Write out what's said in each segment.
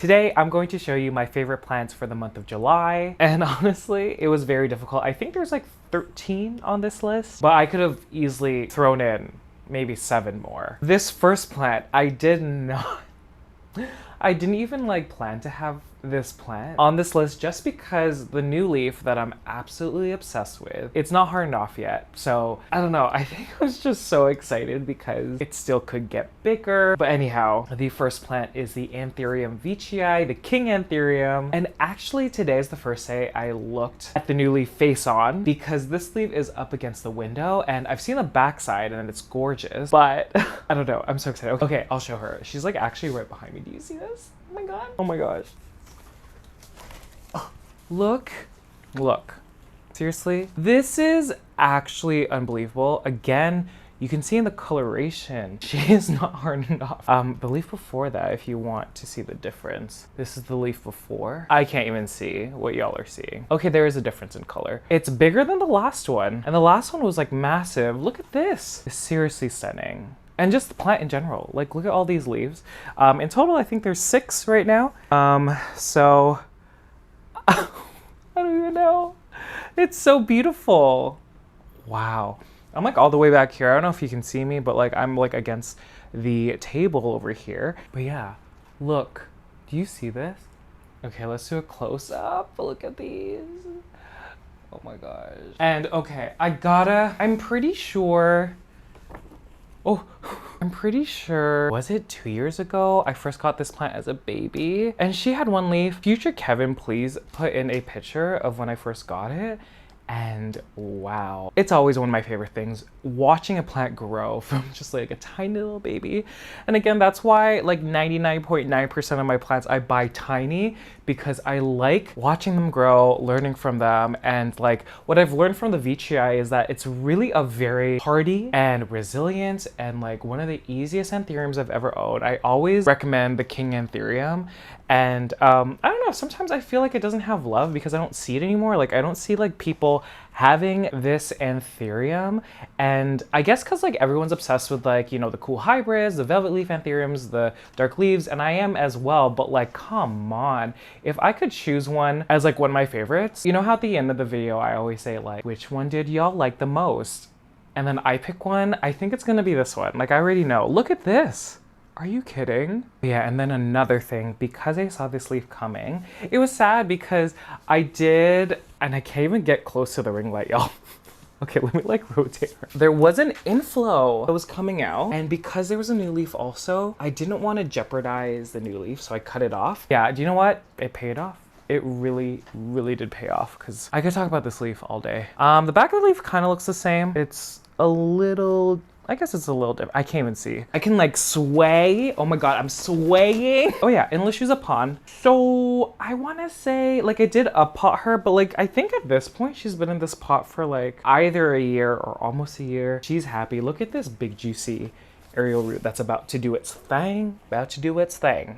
Today, I'm going to show you my favorite plants for the month of July. And honestly, it was very difficult. I think there's like 13 on this list, but I could have easily thrown in maybe 7 more. This first plant, I didn't even plan to have this plant on this list just because the new leaf that I'm absolutely obsessed with, it's not hardened off yet. So I don't know, I think I was just so excited because it still could get bigger. But anyhow, the first plant is the Anthurium Veitchii, the King Anthurium. And actually today is the first day I looked at the new leaf face on because this leaf is up against the window and I've seen the backside and it's gorgeous, but I don't know, I'm so excited. Okay, I'll show her. She's like actually right behind me. Do you see this? Oh my God. Oh my gosh. Look. Seriously, this is actually unbelievable. Again, you can see in the coloration, she is not hardened off. The leaf before that, if you want to see the difference, this is the leaf before. I can't even see what y'all are seeing. Okay, there is a difference in color. It's bigger than the last one, and the last one was like massive. Look at this. It's seriously stunning. And just the plant in general. Like, look at all these leaves. In total, I think there's 6 right now. So I don't even know. It's so beautiful. Wow. I'm like all the way back here. I don't know if you can see me, but like I'm like against the table over here. But yeah, look. Do you see this? Okay, let's do a close up. Look at these. Oh my gosh. And okay, I'm pretty sure. Oh, I'm pretty sure, was it 2 years ago? I first got this plant as a baby and she had 1 leaf. Future Kevin, please put in a picture of when I first got it. And wow, it's always one of my favorite things, watching a plant grow from just like a tiny little baby. And again, that's why like 99.9% of my plants I buy tiny, because I like watching them grow, learning from them. And like what I've learned from the Veitchii is that it's really a very hardy and resilient and like one of the easiest Anthuriums I've ever owned. I always recommend the King Anthurium. And I don't know, sometimes I feel like it doesn't have love because I don't see it anymore. Like I don't see like people having this Anthurium. And I guess because like everyone's obsessed with like, you know, the cool hybrids, the velvet leaf Anthuriums, the dark leaves, and I am as well, but like, come on. If I could choose one as like one of my favorites, you know how at the end of the video, I always say like, which one did y'all like the most? And then I pick one, I think it's gonna be this one. Like I already know, look at this. Are you kidding? Yeah, and then another thing, because I saw this leaf coming, it was sad because I did, and I can't even get close to the ring light, y'all. Okay, let me like rotate her. There was an inflow that was coming out, and because there was a new leaf also, I didn't want to jeopardize the new leaf, so I cut it off. Yeah, do you know what? It paid off. It really, really did pay off because I could talk about this leaf all day. The back of the leaf kind of looks the same. It's a little, I guess it's a little different. I can't even see. I can like sway. Oh my God, I'm swaying. Oh yeah, unless she's a pawn. So I want to say like I did pot her, but like I think at this point she's been in this pot for like either a year or almost a year. She's happy. Look at this big juicy aerial root that's about to do its thing.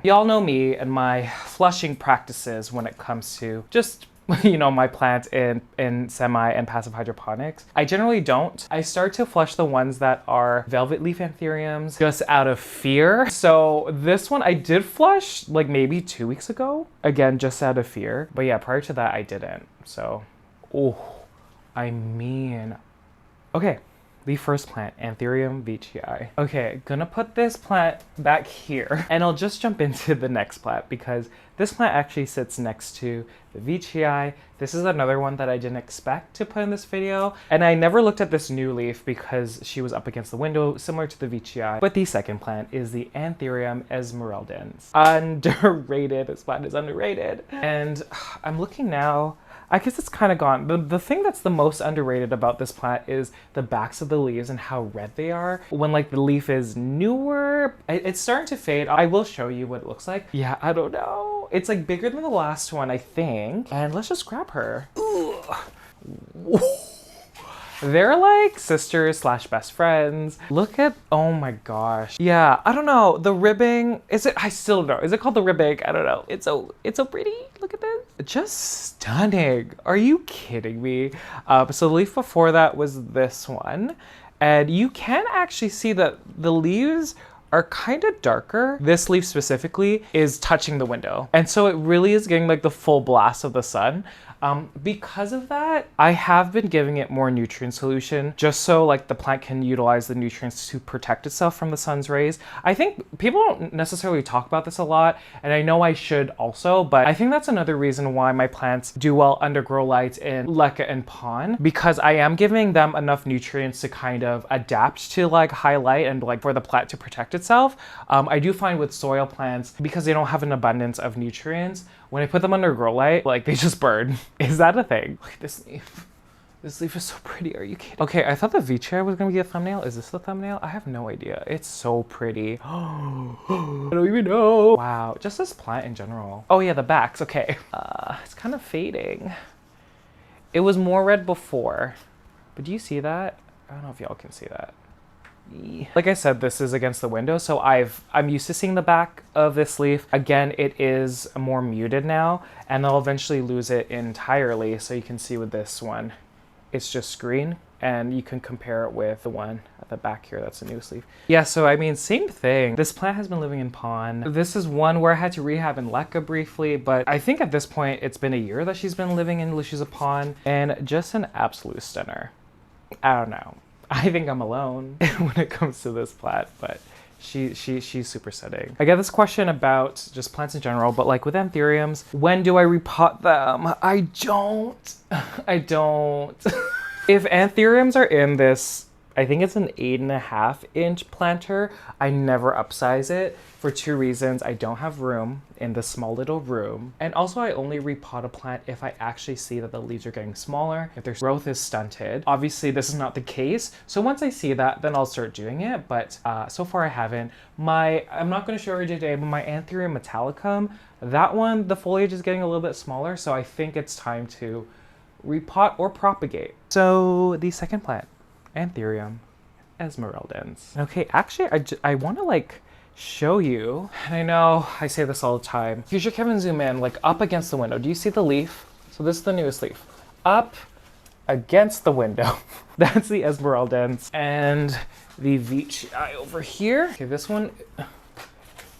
Y'all know me and my flushing practices when it comes to just, you know, my plants in semi and passive hydroponics. I generally don't. I start to flush the ones that are velvet leaf Anthuriums just out of fear. So this one I did flush like maybe 2 weeks ago. Again, just out of fear. But yeah, prior to that I didn't. So, oh, I mean, okay. The first plant, Anthurium Veitchii. Okay, gonna put this plant back here and I'll just jump into the next plant because this plant actually sits next to the Veitchii. This is another one that I didn't expect to put in this video. And I never looked at this new leaf because she was up against the window, similar to the Veitchii. But the second plant is the Anthurium Esmeraldense. Underrated, this plant is underrated. And I'm looking now, I guess it's kind of gone. The thing that's the most underrated about this plant is the backs of the leaves and how red they are. When like the leaf is newer, it's starting to fade. I will show you what it looks like. Yeah, I don't know. It's like bigger than the last one, I think. And let's just grab her. They're like sisters slash best friends. Look at, oh my gosh. Yeah, I don't know. The ribbing, is it, I still don't know. Is it called the ribbing? I don't know. It's so pretty. Look at this. Just stunning. Are you kidding me? So the leaf before that was this one. And you can actually see that the leaves are kind of darker. This leaf specifically is touching the window. And so it really is getting like the full blast of the sun. Because of that, I have been giving it more nutrient solution just so like the plant can utilize the nutrients to protect itself from the sun's rays. I think people don't necessarily talk about this a lot, and I know I should also, but I think that's another reason why my plants do well under grow lights in leca and pon, because I am giving them enough nutrients to kind of adapt to like high light and like for the plant to protect itself. I do find with soil plants, because they don't have an abundance of nutrients, when I put them under grow light, like they just burn. Is that a thing? Look at this leaf. This leaf is so pretty. Are you kidding? Okay, I thought the Veitchii was gonna be a thumbnail. Is this the thumbnail? I have no idea. It's so pretty. I don't even know. Wow, just this plant in general. Oh yeah, the backs, okay. It's kind of fading. It was more red before, but do you see that? I don't know if y'all can see that. Like I said, this is against the window, so I'm used to seeing the back of this leaf. Again, it is more muted now, and I'll eventually lose it entirely. So you can see with this one, it's just green, and you can compare it with the one at the back here. That's a new leaf. Yeah, so I mean, same thing. This plant has been living in pon. This is one where I had to rehab in leca briefly, but I think at this point, it's been a year that she's been living in Lucy's pon, and just an absolute stunner. I don't know. I think I'm alone when it comes to this plant, but she's super stunning. I get this question about just plants in general, but like with Anthuriums, when do I repot them? I don't. If Anthuriums are in this, I think it's an 8.5-inch planter, I never upsize it for two reasons. I don't have room in this small little room. And also I only repot a plant if I actually see that the leaves are getting smaller, if their growth is stunted. Obviously this is not the case. So once I see that, then I'll start doing it. But so far I haven't. I'm not gonna show you today, but my Anthurium Metallicum, that one, the foliage is getting a little bit smaller. So I think it's time to repot or propagate. So the second plant, Anthurium Esmeraldense. Okay, actually, I want to like show you, and I know I say this all the time. Future Kevin, zoom in, like up against the window. Do you see the leaf? So this is the newest leaf. Up against the window. That's the Esmeraldense. And the Veitchii over here. Okay, this one,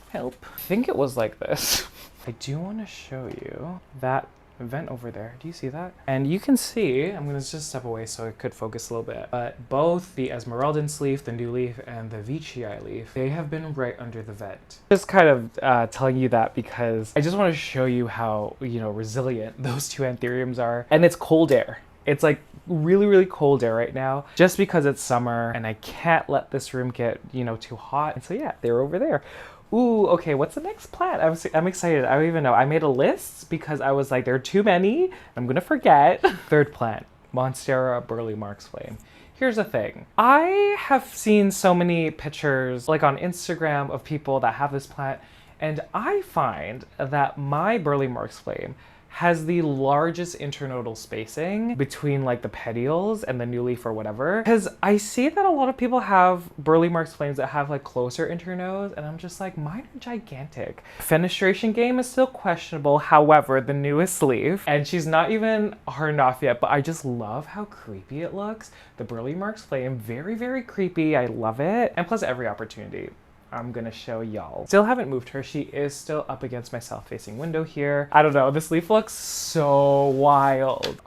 help. I think it was like this. I do want to show you that vent over there. Do you see that? And you can see, I'm gonna just step away so it could focus a little bit, but both the Esmeraldense leaf, the new leaf, and the Veitchii leaf, they have been right under the vent. Just kind of telling you that because I just want to show you how, you know, resilient those two Anthuriums are. And it's cold air. It's like really, really cold air right now just because it's summer and I can't let this room get, you know, too hot. And so yeah, they're over there. Ooh, okay, what's the next plant? I'm excited. I don't even know. I made a list because I was like, there are too many. I'm gonna forget. Third plant, Monstera burle-marxii. Here's the thing. I have seen so many pictures like on Instagram of people that have this plant, and I find that my burle-marxii has the largest internodal spacing between like the petioles and the new leaf or whatever. Because I see that a lot of people have burle-marxii that have like closer internodes, and I'm just like, mine are gigantic. Fenestration game is still questionable, however, the newest leaf, and she's not even hardened off yet, but I just love how creepy it looks. The burle-marxii, very, very creepy. I love it. And plus every opportunity I'm gonna show y'all. Still haven't moved her. She is still up against my south-facing window here. I don't know, this leaf looks so wild.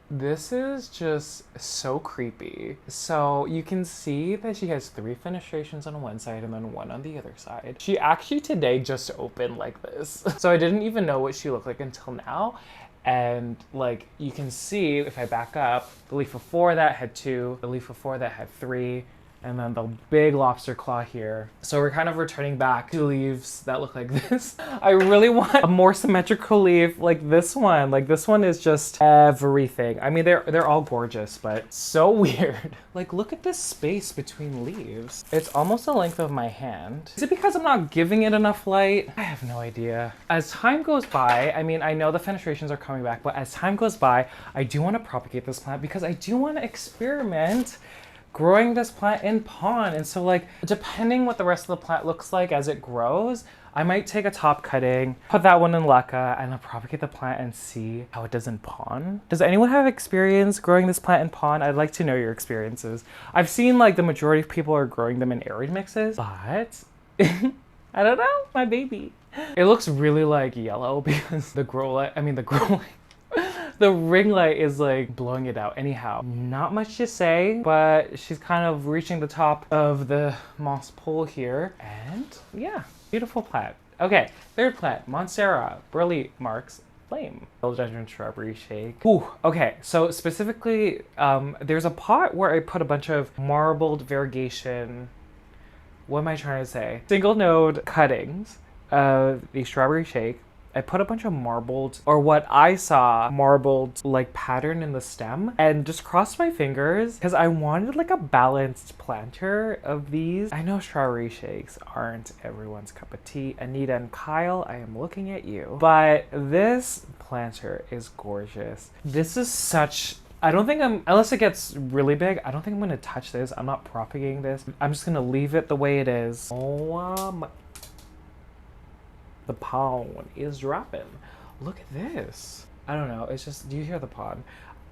This is just so creepy. So you can see that she has 3 fenestrations on one side and then 1 on the other side. She actually today just opened like this. So I didn't even know what she looked like until now. And like you can see, if I back up, the leaf before that had 2, the leaf before that had 3, and then the big lobster claw here. So we're kind of returning back to leaves that look like this. I really want a more symmetrical leaf like this one. Like this one is just everything. I mean, they're all gorgeous, but so weird. Like look at this space between leaves. It's almost the length of my hand. Is it because I'm not giving it enough light? I have no idea. As time goes by, I mean, I know the fenestrations are coming back, but as time goes by, I do want to propagate this plant because I do want to experiment growing this plant in pon. And so like, depending what the rest of the plant looks like as it grows, I might take a top cutting, put that one in leca, and I'll propagate the plant and see how it does in pon. Does anyone have experience growing this plant in pon? I'd like to know your experiences. I've seen like the majority of people are growing them in arid mixes, but I don't know, my baby. It looks really like yellow because the grow light, the ring light is like blowing it out. Anyhow, not much to say, but she's kind of reaching the top of the moss pole here. And yeah, beautiful plant. Okay, third plant, Monstera, burle-marxii flame. Philodendron strawberry shake. Ooh, okay, so specifically, there's a pot where I put a bunch of marbled variegation, what am I trying to say? Single node cuttings of the strawberry shake. I put a bunch of marbled, or what I saw, marbled like pattern in the stem, and just crossed my fingers because I wanted like a balanced planter of these. I know strawberry shakes aren't everyone's cup of tea. Anita and Kyle, I am looking at you. But this planter is gorgeous. This is such, I don't think unless it gets really big, I don't think I'm gonna touch this. I'm not propagating this. I'm just gonna leave it the way it is. Oh, the pollen is dropping. Look at this. I don't know, it's just, do you hear the pod?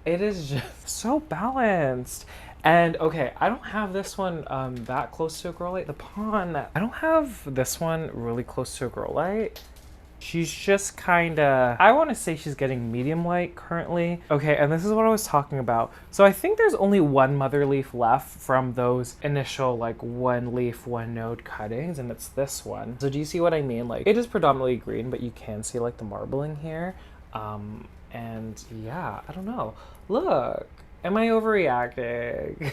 It is just so balanced. And okay, I don't have this one that close to a grow light. The pond, I don't have this one really close to a grow light. She's just kinda, I wanna say she's getting medium light currently. Okay, and this is what I was talking about. So I think there's only one mother leaf left from those initial like one leaf, one node cuttings, and it's this one. So do you see what I mean? Like, it is predominantly green, but you can see like the marbling here. And yeah, I don't know. Look, am I overreacting?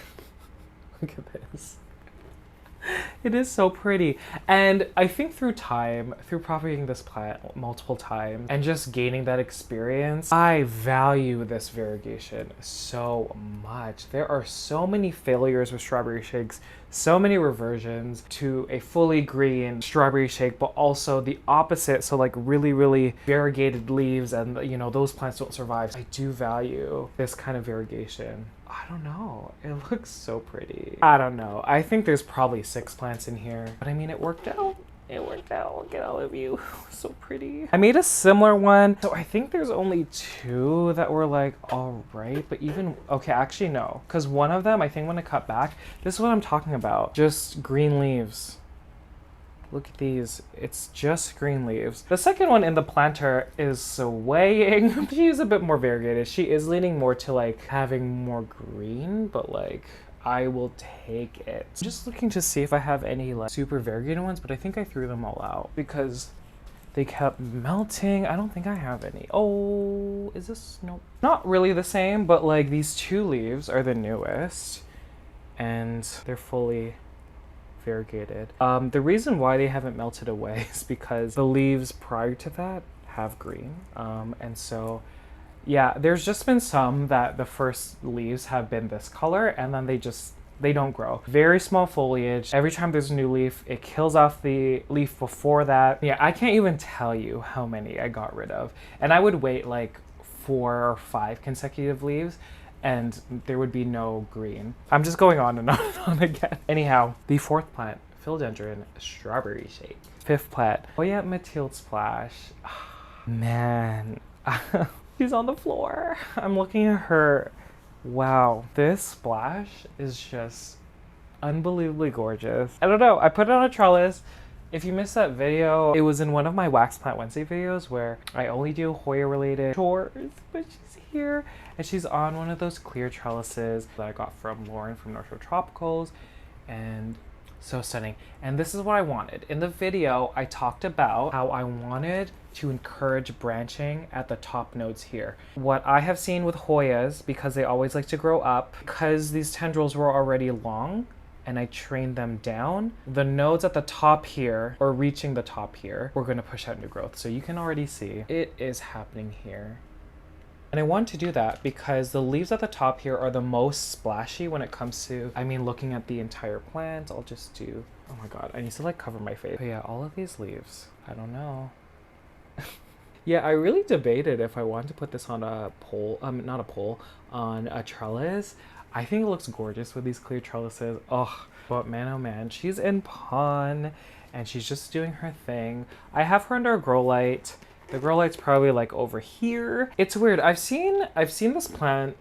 Look at this. It is so pretty. And I think through time, through propagating this plant multiple times and just gaining that experience, I value this variegation so much. There are so many failures with strawberry shakes, so many reversions to a fully green strawberry shake, but also the opposite. So like really, really variegated leaves, and you know, those plants don't survive. I do value this kind of variegation. I don't know. It looks so pretty. I don't know. I think there's probably 6 plants in here, but I mean, it worked out. It worked out. Look at all of you. So pretty. I made a similar one. So I think there's only 2 that were like, all right, but even, okay, actually no. Because one of them, I think when I cut back, this is what I'm talking about. Just green leaves. Look at these. It's just green leaves. The second one in the planter is swaying. She's a bit more variegated. She is leaning more to like having more green, but like I will take it. I'm just looking to see if I have any like super variegated ones, but I think I threw them all out because they kept melting. I don't think I have any. Oh, is this? Nope. Not really the same, but like these 2 leaves are the newest and they're fully variegated. The reason why they haven't melted away is because the leaves prior to that have green. And so, yeah, there's just been some that the first leaves have been this color and then they don't grow. Very small foliage. Every time there's a new leaf, it kills off the leaf before that. Yeah, I can't even tell you how many I got rid of. And I would wait like 4 or 5 consecutive leaves and there would be no green. I'm just going on and on and on again. Anyhow, the 4th plant, Philodendron strawberry shake. 5th plant, Hoya Matilde splash. Man, she's on the floor. I'm looking at her. Wow, this splash is just unbelievably gorgeous. I don't know, I put it on a trellis. If you missed that video, it was in one of my Wax Plant Wednesday videos where I only do Hoya related chores, but she's here and she's on one of those clear trellises that I got from Lauren from Nursery Tropicals, and so stunning. And this is what I wanted. In the video, I talked about how I wanted to encourage branching at the top nodes here. What I have seen with Hoyas, because they always like to grow up, because these tendrils were already long, and I trained them down, the nodes at the top here, or reaching the top here, we're gonna push out new growth. So you can already see it is happening here. And I want to do that because the leaves at the top here are the most splashy when it comes to, I mean, looking at the entire plant. I'll just do, oh my God, I need to like cover my face. But yeah, all of these leaves, I don't know. Yeah, I really debated if I wanted to put this on a pole, not a pole, on a trellis. I think it looks gorgeous with these clear trellises. Oh, but man, oh man, she's in pon. and she's just doing her thing. I have her under a grow light. The grow light's probably like over here. It's weird. I've seen this plant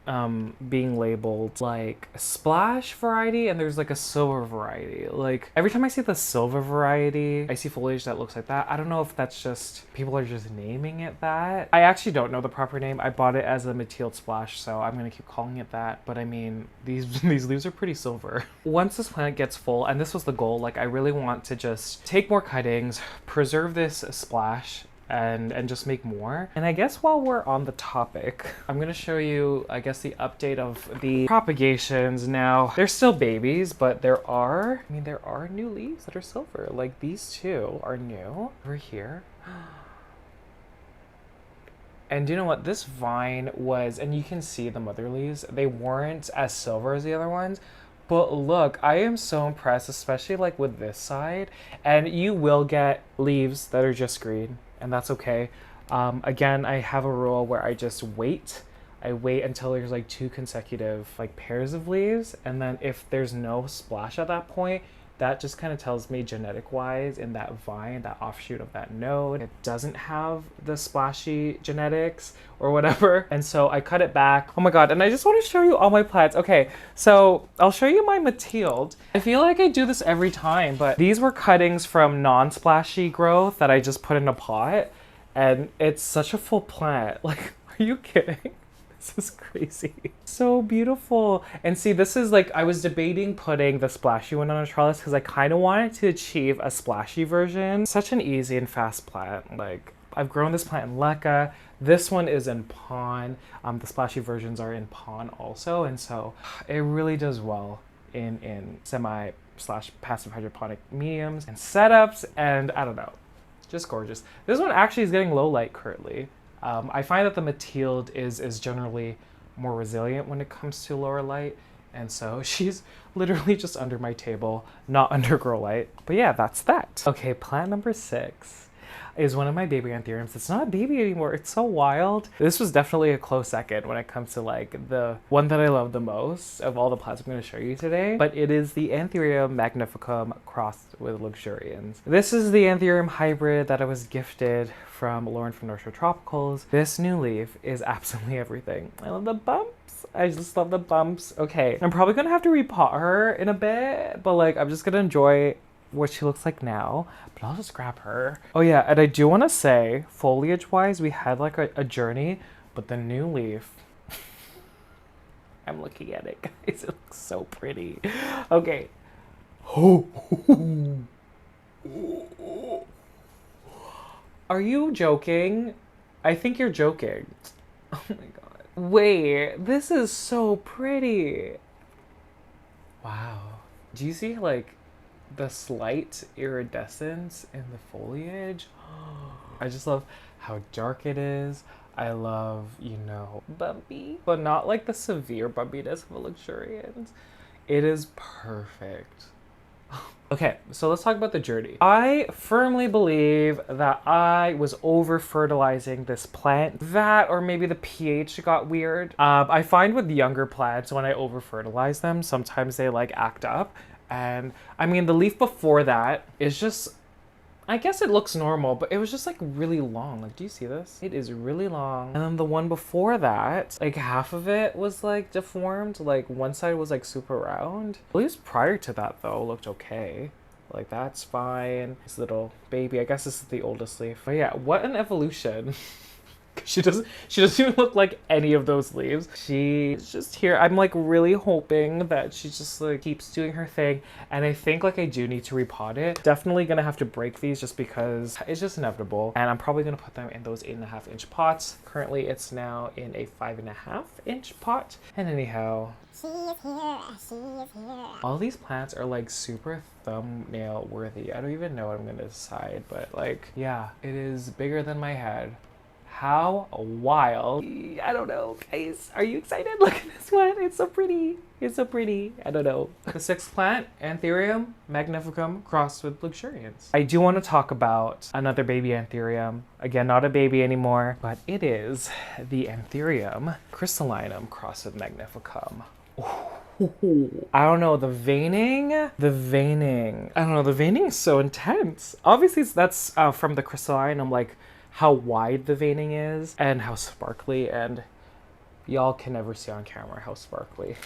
being labeled like a splash variety, and there's like a silver variety. Like every time I see the silver variety, I see foliage that looks like that. I don't know if that's just people are just naming it that. I actually don't know the proper name. I bought it as a Matilde splash, so I'm gonna keep calling it that. But I mean, these leaves are pretty silver. Once this plant gets full, and this was the goal, like I really want to just take more cuttings, preserve this splash, and just make more. And I guess while we're on the topic, I'm gonna show you, I guess, the update of the propagations. Now, they're still babies, but there are new leaves that are silver. Like these two are new over here. And you know what? This vine was, and you can see the mother leaves, they weren't as silver as the other ones. But look, I am so impressed, especially like with this side. And you will get leaves that are just green, and that's okay. Again, I have a rule where I just wait. I wait until there's like 2 consecutive like pairs of leaves, and then if there's no splash at that point, that just kind of tells me genetic wise in that vine, that offshoot of that node, it doesn't have the splashy genetics or whatever. And so I cut it back. Oh my God. And I just want to show you all my plants. Okay, so I'll show you my Mathilde. I feel like I do this every time, but these were cuttings from non-splashy growth that I just put in a pot. And it's such a full plant. Like, are you kidding? This is crazy. So beautiful. And see, this is like, I was debating putting the splashy one on a trellis because I kind of wanted to achieve a splashy version. Such an easy and fast plant. Like, I've grown this plant in leca. This one is in pon. The splashy versions are in pon also. And so it really does well in semi/passive hydroponic mediums and setups. And I don't know, just gorgeous. This one actually is getting low light currently. I find that the Mathilde is generally more resilient when it comes to lower light, and so she's literally just under my table, not under grow light. But yeah, that's that. Okay, plant number 6 is one of my baby Anthuriums. It's not a baby anymore. It's so wild. This was definitely a close second when it comes to like the one that I love the most of all the plants I'm going to show you today. But it is the Anthurium Magnificum crossed with Luxurians. This is the Anthurium hybrid that I was gifted from Lauren from Nursery Tropicals. This new leaf is absolutely everything. I love the bumps. I just love the bumps. Okay, I'm probably gonna have to repot her in a bit, but like I'm just gonna enjoy what she looks like now, but I'll just grab her. Oh yeah, and I do want to say, foliage wise, we had like a journey, but the new leaf, I'm looking at it, guys. It looks so pretty. Okay. Are you joking? I think you're joking. Oh my God. Wait, this is so pretty. Wow. Do you see like the slight iridescence in the foliage? I just love how dark it is. I love, you know, bumpy, but not like the severe bumpiness of a Luxurians. It is perfect. Okay, so let's talk about the journey. I firmly believe that I was over-fertilizing this plant. That, or maybe the pH got weird. I find with younger plants, when I over-fertilize them, sometimes they like act up. And I mean, the leaf before that is just, I guess it looks normal, but it was just like really long. Like, do you see this? It is really long. And then the one before that, like half of it was like deformed. Like one side was like super round. The leaves prior to that though looked okay. Like that's fine. This little baby, I guess this is the oldest leaf. But yeah, what an evolution. She doesn't even look like any of those leaves. She's just here. I'm like really hoping that she just like keeps doing her thing. And I think like I do need to repot it. Definitely gonna have to break these just because it's just inevitable. And I'm probably gonna put them in those 8.5-inch pots. Currently it's now in a 5.5-inch pot. And anyhow, she is here. All these plants are like super thumbnail worthy. I don't even know what I'm gonna decide, but like, yeah, it is bigger than my head. How wild. I don't know, guys. Are you excited? Look at this one. It's so pretty. It's so pretty. I don't know. The 6th plant, Anthurium Magnificum crossed with Luxurians. I do want to talk about another baby Anthurium. Again, not a baby anymore, but it is the Anthurium Crystallinum crossed with Magnificum. Ooh. I don't know, the veining, I don't know, the veining is so intense. Obviously that's from the Crystallinum, like how wide the veining is and how sparkly, and y'all can never see on camera how sparkly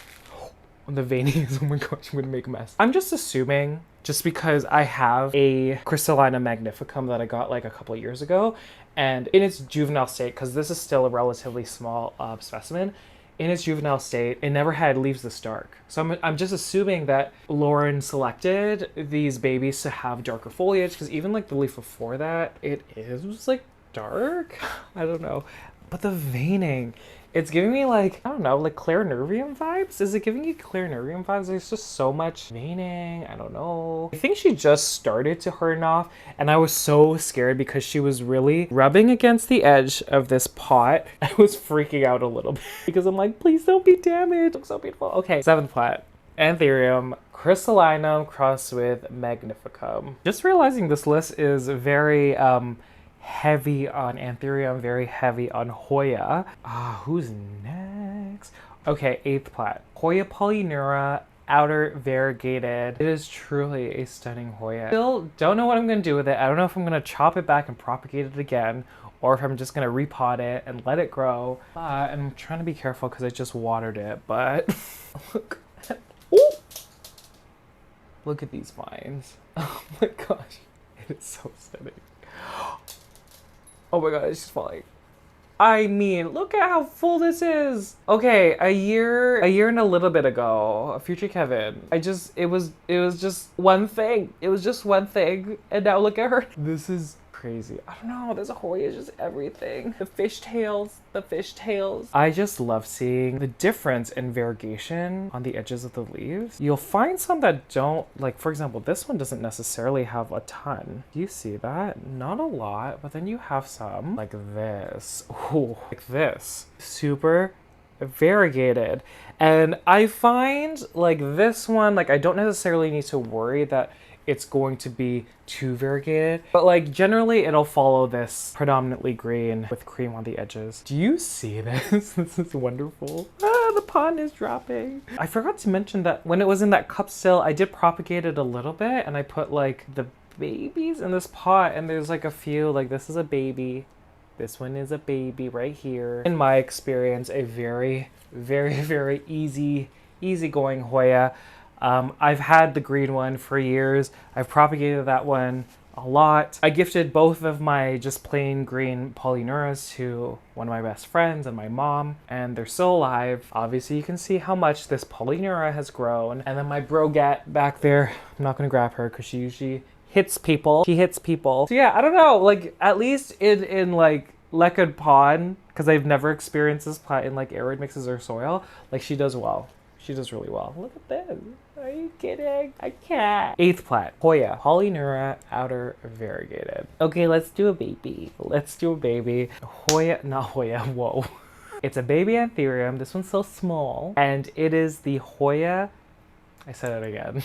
the veining is. Oh my gosh, I'm gonna make a mess. I'm just assuming, just because I have a Crystallinum Magnificum that I got like a couple of years ago, and in its juvenile state, because this is still a relatively small specimen, in its juvenile state, it never had leaves this dark. So I'm just assuming that Lauren selected these babies to have darker foliage, because even like the leaf before that, it is like dark. I don't know. But the veining, it's giving me like, I don't know, like Clarinurium vibes? Is it giving you Clarinurium vibes? There's just so much veining. I don't know. I think she just started to harden off, and I was so scared because she was really rubbing against the edge of this pot. I was freaking out a little bit because I'm like, please don't be damaged. It looks so beautiful. Okay, 7th plant. Anthurium Crystallinum crossed with Magnificum. Just realizing this list is very heavy on Anthurium, very heavy on Hoya. Who's next? Okay, 8th plant. Hoya Polyneura, outer variegated. It is truly a stunning Hoya. Still don't know what I'm gonna do with it. I don't know if I'm gonna chop it back and propagate it again, or if I'm just gonna repot it and let it grow. I'm trying to be careful because I just watered it, but look. Ooh. Look at these vines. Oh my gosh, it is so stunning. Oh my god, it's just falling. I mean, look at how full this is. Okay, a year and a little bit ago, future Kevin, it was just one thing. It was just one thing, and now look at her. This is crazy. I don't know, this Hoya is just everything. The fishtails. I just love seeing the difference in variegation on the edges of the leaves. You'll find some that don't, like for example, this one doesn't necessarily have a ton. Do you see that? Not a lot, but then you have some like this. Ooh, like this. Super variegated. And I find like this one, like I don't necessarily need to worry that it's going to be too variegated, but like generally it'll follow this predominantly green with cream on the edges. Do you see this? This is wonderful. The pond is dropping. I forgot to mention that when it was in that cup still, I did propagate it a little bit, and I put like the babies in this pot, and there's like a few, like this is a baby, this one is a baby right here. In my experience, a very, very, very easygoing Hoya. I've had the green one for years. I've propagated that one a lot. I gifted both of my just plain green Polyneuras to one of my best friends and my mom, and they're still alive. Obviously you can see how much this Polyneura has grown. And then my brogat back there, I'm not gonna grab her because she usually hits people. She hits people. So yeah, I don't know, like at least in like Lekkud Pond, because I've never experienced this plant in like arid mixes or soil, like she does well. She does really well. Look at this. Are you kidding? I can't. 8th plant. Hoya. Polyneura, outer variegated. Okay, let's do a baby. Hoya, not Hoya, whoa. It's a baby Anthurium. This one's so small. And it is the Hoya, I said it again.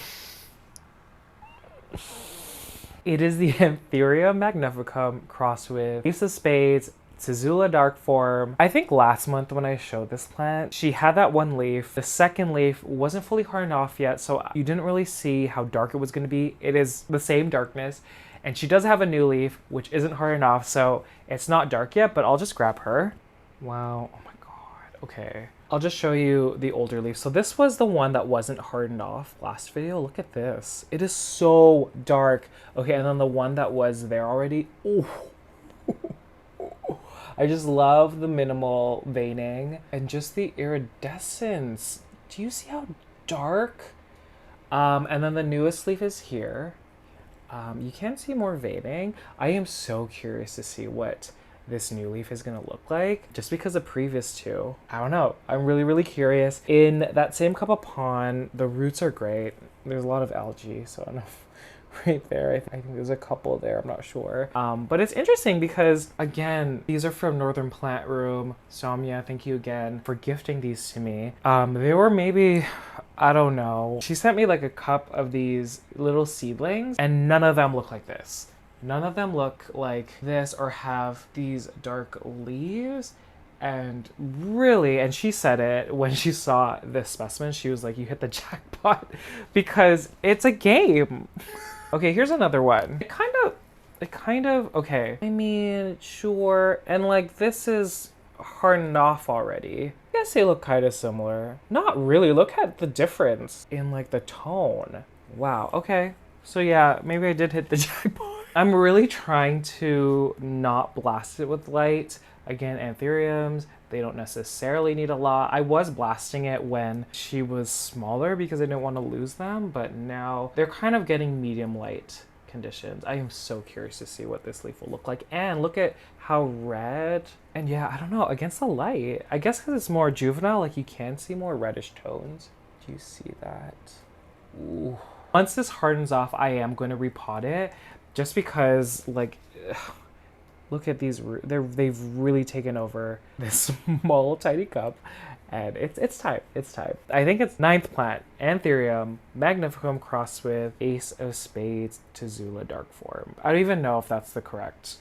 It is the Anthurium Magnificum crossed with Ace of Spades, Tezula dark form. I think last month when I showed this plant, she had that one leaf. The second leaf wasn't fully hardened off yet, so you didn't really see how dark it was going to be. It is the same darkness, and she does have a new leaf, which isn't hardened off, so it's not dark yet, but I'll just grab her. Wow, oh my god, okay. I'll just show you the older leaf. So this was the one that wasn't hardened off last video. Look at this. It is so dark. Okay, and then the one that was there already. Ooh. I just love the minimal veining and just the iridescence. Do you see how dark? And then the newest leaf is here. You can see more veining. I am so curious to see what this new leaf is gonna look like, just because the previous two, I don't know. I'm really curious. In that same cup of pond, the roots are great. There's a lot of algae, so I don't know if right there. I think there's a couple there, I'm not sure. But it's interesting because, again, these are from Northern Plant Room. Soumya, thank you again for gifting these to me. They were maybe, I don't know. She sent me like a cup of these little seedlings, and none of them look like this. None of them look like this or have these dark leaves. And really, and she said it when she saw this specimen, she was like, you hit the jackpot because it's a game. Okay, here's another one. It kind of, okay. I mean, sure. And like, this is hardened off already. I guess they look kind of similar. Not really, look at the difference in like the tone. Wow, okay. So yeah, maybe I did hit the jackpot. I'm really trying to not blast it with light. Again, Anthuriums, they don't necessarily need a lot. I was blasting it when she was smaller because I didn't want to lose them, but now they're kind of getting medium light conditions. I am so curious to see what this leaf will look like. And look at how red, and yeah, I don't know, against the light, I guess because it's more juvenile, like you can see more reddish tones. Do you see that? Ooh. Once this hardens off, I am going to repot it just because, like, look at these, they've really taken over this small tiny cup, and it's time. I think it's 9th plant, Anthurium Magnificum crossed with Ace of Spades Tezula dark form. I don't even know if that's the correct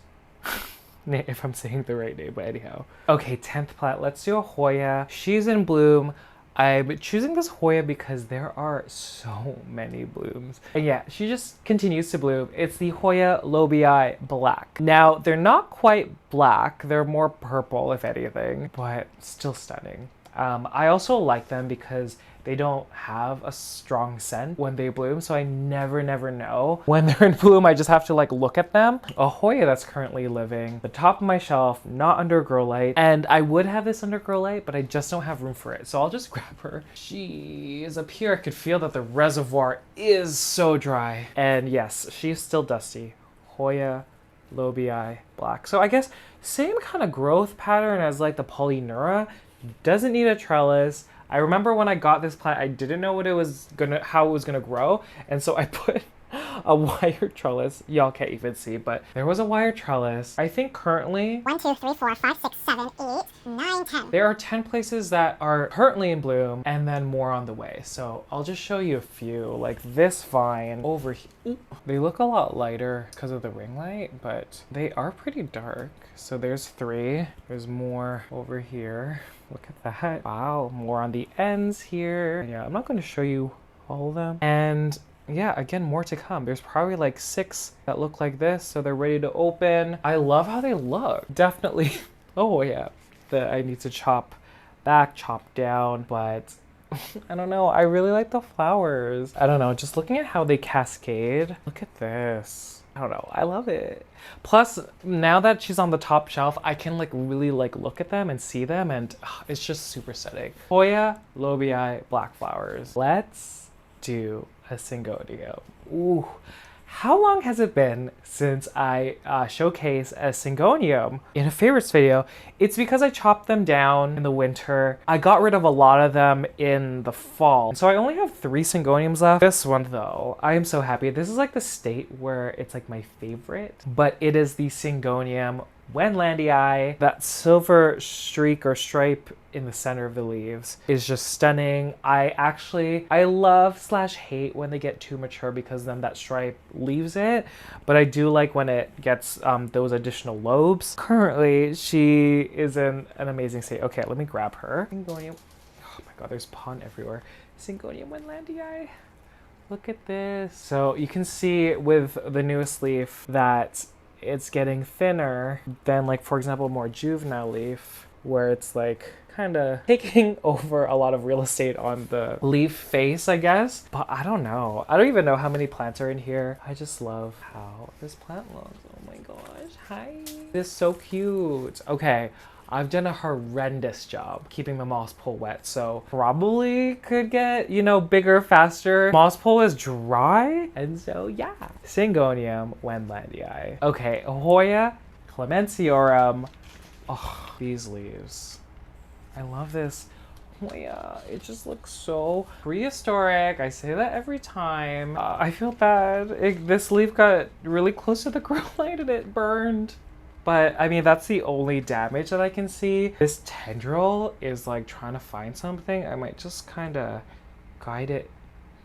name, if I'm saying the right name, but anyhow. Okay, 10th plant, let's do a Hoya. She's in bloom. I'm choosing this Hoya because there are so many blooms. And yeah, she just continues to bloom. It's the Hoya Lobbii Black. Now, they're not quite black. They're more purple, if anything, but still stunning. I also like them because they don't have a strong scent when they bloom, so I never know when they're in bloom. I just have to like look at them. A Hoya that's currently living the top of my shelf, not under grow light, and I would have this under grow light, but I just don't have room for it, so I'll just grab her. She is up here. I could feel that the reservoir is so dry, and yes, she's still dusty. Hoya Lobbii Black. So I guess same kind of growth pattern as like the Polyneura. Doesn't need a trellis. I remember when I got this plant, I didn't know how it was gonna grow, and so I put a wire trellis. Y'all can't even see, but there was a wire trellis. I think currently 1, 2, 3, 4, 5, 6, 7, 8, 9, 10. There are 10 places that are currently in bloom, and then more on the way. So I'll just show you a few. Like this vine over here. They look a lot lighter because of the ring light, but they are pretty dark. So there's 3. There's more over here. Look at that. Wow, more on the ends here. Yeah, I'm not going to show you all of them. And yeah, again, more to come. There's probably like 6 that look like this, so they're ready to open. I love how they look. Definitely. Oh yeah, I need to chop back, chop down, but I don't know. I really like the flowers. I don't know, just looking at how they cascade. Look at this. I don't know, I love it. Plus, now that she's on the top shelf, I can like really like look at them and see them, and it's just super aesthetic. Hoya Lobbii black flowers. Let's do a Syngonium. Ooh, how long has it been since I showcased a Syngonium in a favorites video? It's because I chopped them down in the winter. I got rid of a lot of them in the fall. So I only have 3 Syngoniums left. This one though, I am so happy. This is like the state where it's like my favorite, but it is the Syngonium Wendlandii. That silver streak or stripe in the center of the leaves is just stunning. I love / hate when they get too mature because then that stripe leaves it, but I do like when it gets those additional lobes. Currently, she is in an amazing state. Okay, let me grab her. Syngonium. Oh my god, there's pun everywhere. Syngonium Wendlandii. Look at this. So you can see with the newest leaf that it's getting thinner than, like, for example, more juvenile leaf, where it's like kind of taking over a lot of real estate on the leaf face, I guess. But I don't know. I don't even know how many plants are in here. I just love how this plant looks. Oh my gosh. Hi. This is so cute. Okay. I've done a horrendous job keeping the moss pole wet, so probably could get, you know, bigger faster. Moss pole is dry, and so yeah. Syngonium Wendlandii. Okay, Hoya Clemensiorum. Oh, these leaves. I love this. Hoya, it just looks so prehistoric. I say that every time. I feel bad. This leaf got really close to the grow light and it burned. But I mean, that's the only damage that I can see. This tendril is like trying to find something. I might just kind of guide it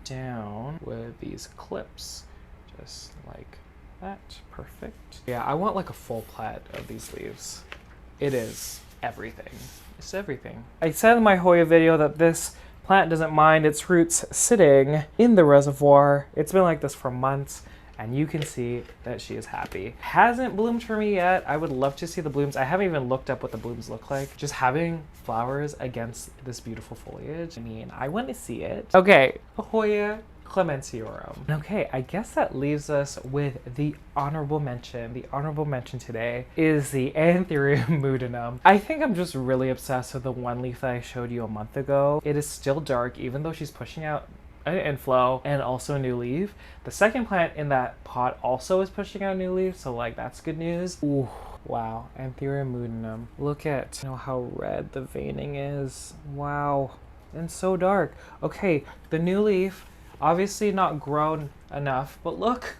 down with these clips. Just like that. Perfect. Yeah, I want like a full plat of these leaves. It is. everything. It's everything. I said in my Hoya video that this plant doesn't mind its roots sitting in the reservoir. It's been like this for months, and you can see that she is happy. Hasn't bloomed for me yet. I would love to see the blooms. I haven't even looked up what the blooms look like. Just having flowers against this beautiful foliage, I mean, I want to see it. Okay, Hoya Clemensiorum. Okay, I guess that leaves us with the honorable mention. The honorable mention today is the Anthurium Moodeanum. I think I'm just really obsessed with the one leaf that I showed you a month ago. It is still dark, even though she's pushing out an inflow and also a new leaf. The second plant in that pot also is pushing out a new leaf, so like that's good news. Ooh, wow, Anthurium Moodeanum. Look at how red the veining is. Wow, and so dark. Okay, the new leaf, obviously not grown enough, but look.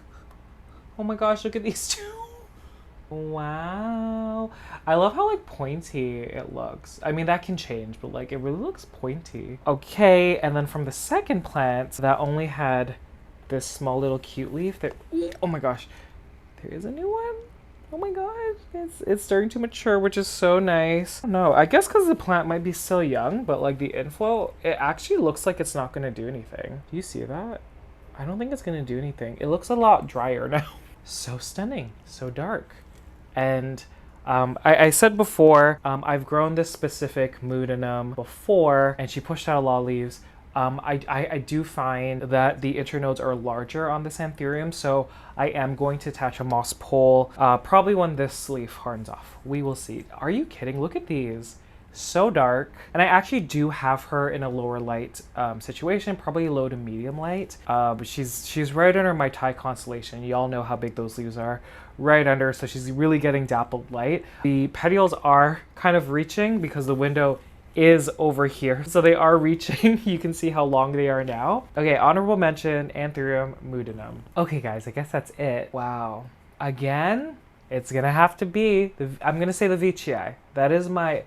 Oh my gosh, look at these two. Wow. I love how like pointy it looks. I mean, that can change, but like it really looks pointy. Okay, and then from the second plant that only had this small little cute leaf that, oh my gosh, there is a new one. Oh my gosh, it's starting to mature, which is so nice. No, I guess because the plant might be still young, but like the inflow, it actually looks like it's not gonna do anything. Do you see that? I don't think it's gonna do anything. It looks a lot drier now. So stunning, so dark. And I said before, I've grown this specific Moodeanum before, and she pushed out a lot of leaves. I do find that the internodes are larger on this Anthurium, so I am going to attach a moss pole, probably when this leaf hardens off. We will see. Are you kidding? Look at these. So dark. And I actually do have her in a lower light situation, probably low to medium light. But she's right under my Thai constellation. Y'all know how big those leaves are. Right under, so she's really getting dappled light. The petioles are kind of reaching because the window is over here. So they are reaching. You can see how long they are now. Okay, honorable mention, Anthurium Moodeanum. Okay guys, I guess that's it. Wow. Again, it's gonna have to be, I'm gonna say the Veitchii. That is my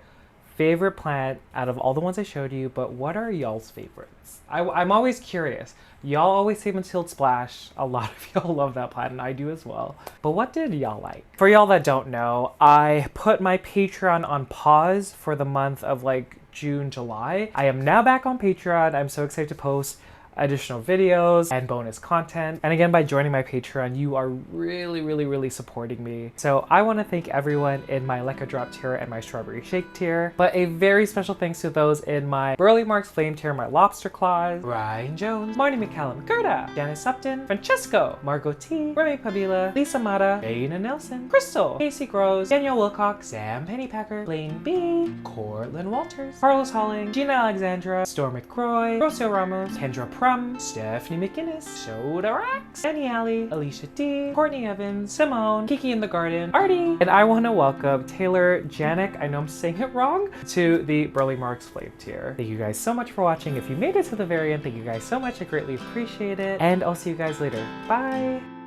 favorite plant out of all the ones I showed you, but what are y'all's favorites? I'm always curious. Y'all always say Matilde Splash. A lot of y'all love that plant, and I do as well. But what did y'all like? For y'all that don't know, I put my Patreon on pause for the month of like June, July. I am now back on Patreon. I'm so excited to post additional videos and bonus content. And again, by joining my Patreon, you are really supporting me. So I want to thank everyone in my Like a Drop tier and my Strawberry Shake tier, but a very special thanks to those in my burle-marxii Flame tier, my Lobster Claws, Ryan Jones, Marnie McCallum, Gerda, Janice Upton, Francesco, Margot T, Remy Pabila, Lisa Mata, Dana Nelson, Crystal, Casey Groves, Danielle Wilcox, Sam Pennypacker, Blaine B, Cortland Walters, Carlos Holling, Gina Alexandra, Storm McCroy, Rocio Ramos, Kendra Prum, Stephanie McGinnis, Shoda Rax, Annie Alley, Alicia D, Courtney Evans, Simone, Kiki in the Garden, Artie, and I want to welcome Taylor Janik, I know I'm saying it wrong, to the burle-marxii Flame tier. Thank you guys so much for watching. If you made it to the very end, thank you guys so much. I greatly appreciate it, and I'll see you guys later. Bye!